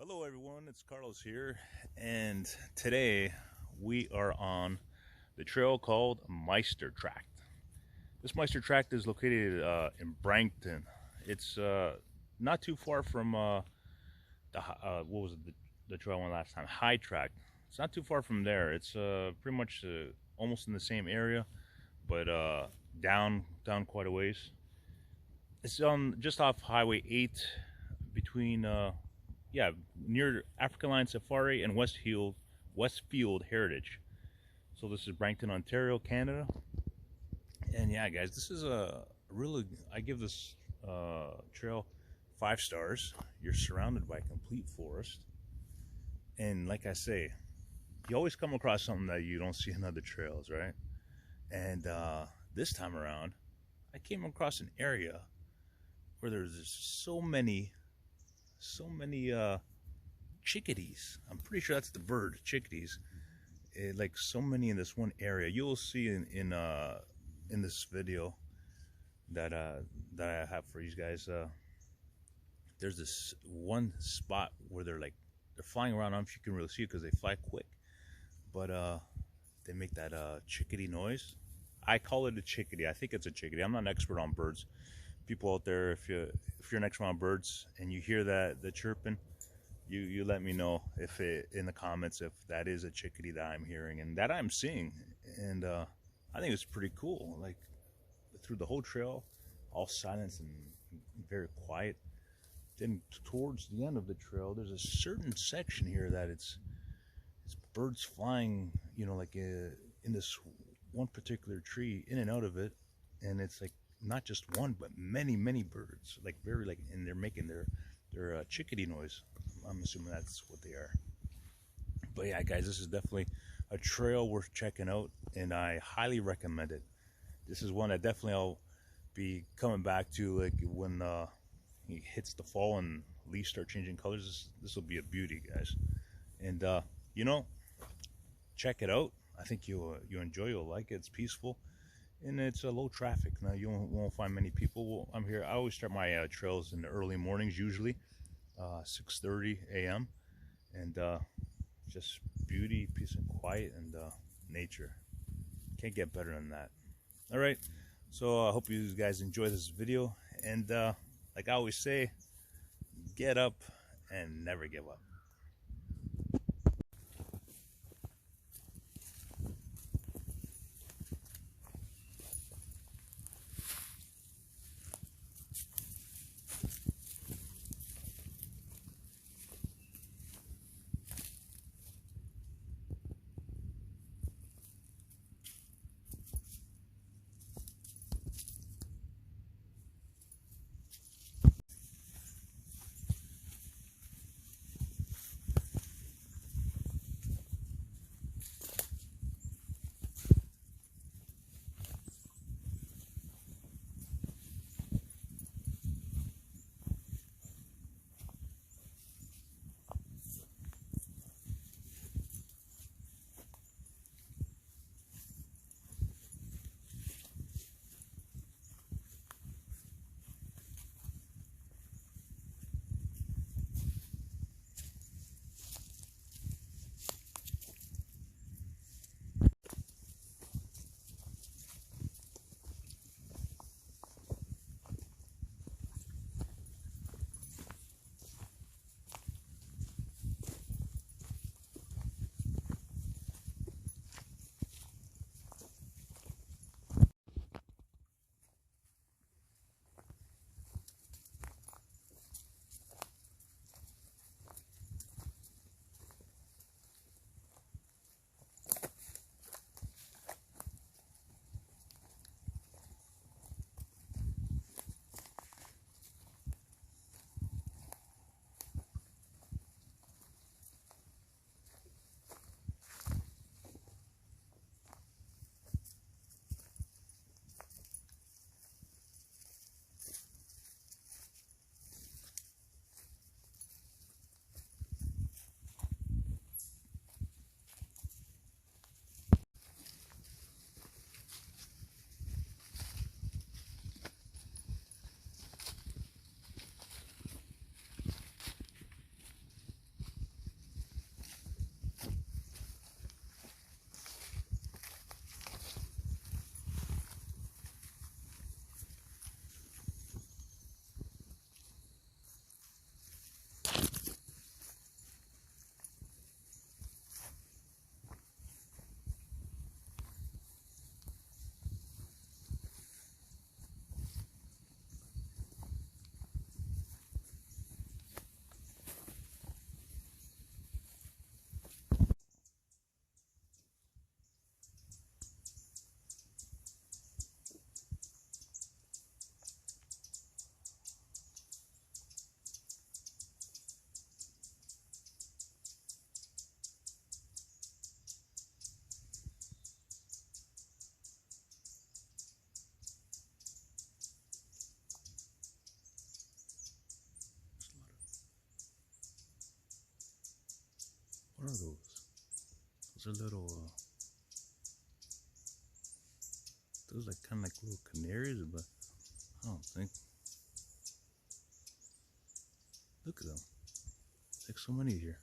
Hello everyone, it's Carlos here, and today we are on the trail called Miester Tract. This Miester Tract is located in Branchton. It's not too far from what was it, the trail I went last time? High Tract. It's not too far from there. It's pretty much almost in the same area, but down quite a ways. It's on just off Highway 8 between yeah, near African Line Safari and Westfield Heritage. So this is Branchton, Ontario, Canada. And yeah, guys, this is a really, I give this trail 5 stars. You're surrounded by complete forest. And like I say, you always come across something that you don't see in other trails, right? And this time around, I came across an area where there's just so many chickadees. I'm pretty sure that's the bird, chickadees. Like so many in this one area. You'll see in this video that that I have for you guys. There's this one spot where they're flying around. I don't know if you can really see it because they fly quick, but they make that chickadee noise. I call it a chickadee. I think it's a chickadee. I'm not an expert on birds. People out there, if you're an expert on birds and you hear the chirping, you let me know if in the comments if that is a chickadee that I'm hearing and that I'm seeing. And I think it's pretty cool. Like through the whole trail, all silence and very quiet. Then towards the end of the trail, there's a certain section here that it's birds flying, like in this one particular tree, in and out of it, and it's like not just one but many birds, like very and they're making their chickadee noise. I'm assuming that's what they are. But yeah, guys, this is definitely a trail worth checking out, and I highly recommend it. This is one that definitely I'll be coming back to, like when it hits the fall and leaves start changing colors. This will be a beauty, guys. And check it out. I think you'll enjoy. You'll like it. It's peaceful. And it's low traffic. Now you won't find many people. I'm here. I always start my trails in the early mornings, usually 6:30 a.m. and just beauty, peace, and quiet, and nature. Can't get better than that. All right. So I hope you guys enjoy this video. And like I always say, get up and never give up. What are those? Those are little, those like kind of like little canaries, but I don't think. Look at them. Like so many here.